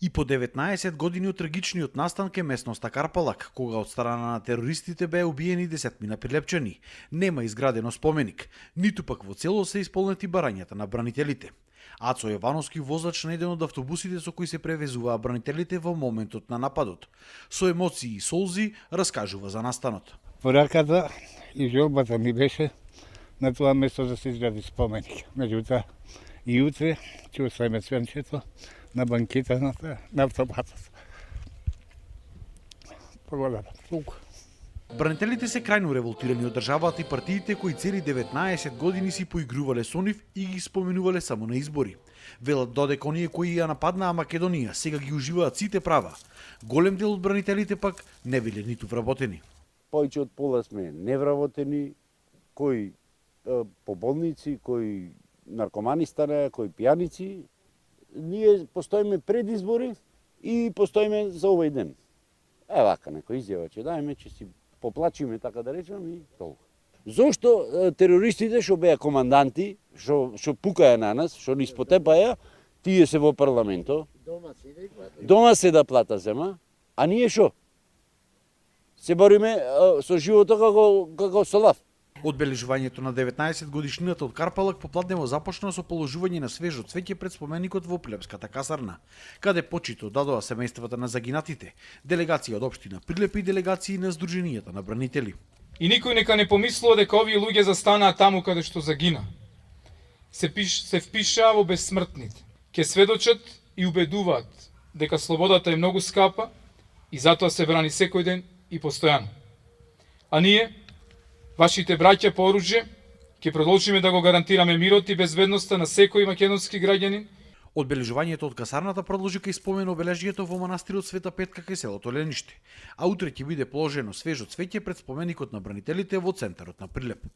И по 19 години од трагичниот настан ке местноста Карпалак, кога од страна на терористите беа убиени 10 прилепчани, нема изградено споменик, ниту пак во цело се исполнети барањата на бранителите. Ацо Јовановски, воzač на еден од автобусите со кои се превезуваа бранителите во моментот на нападот, со емоции и солзи раскажува за настанот. Пораката и желбата ми беше на тоа место да се изгради споменик. Меѓутоа, и утре ќе оставиме свенчето на банкета на автобатот. Погодата. Бранителите се крајно револтирани од државата и партиите кои цели 19 години си поигрувале со нив и ги споменувале само на избори. Велат додека оние кои ја нападнаа Македонија сега ги уживаат сите права. Голем дел од бранителите пак не биле ниту вработени. Повеќе од пола сме невработени, кои по болници, кои наркомани станаа, кои пијаници. Ние постоиме пред избори и постоиме за овој ден. Вака некој изјава ќе дајме, ќе си поплачиме, така да речем, и толку. Зошто терористите што беа команданти, што пукаја на нас, што ни спотепаја, тие се во парламентот, дома се да плата зема, а ние што? Се бориме со животот како со лав. Одбележувањето на 19 годишнината од Карпалак попладнево започна со положување на свежо цвеќе пред споменикот во плебската касарна, каде почитот дадоа семејствата на загинатите, делегација од општина Прилеп и делегации на Сдруженијата на бранители. И никој нека не помислува дека овие луѓе застанаа таму каде што загина. Се впишаа во безсмртните. Ке сведочат и убедуваат дека слободата е многу скапа и затоа се брани секој ден и постојано. А ние, вашите браќа по оружје, ќе продолжиме да го гарантираме мирот и безбедноста на секој македонски граѓанин. Одбележувањето од касарната продолжи кај спомен обележјето во манастирот Света Петка кај селото Лениште, а утре ќе биде положено свежо цвеќе пред споменикот на бранителите во центарот на Прилеп.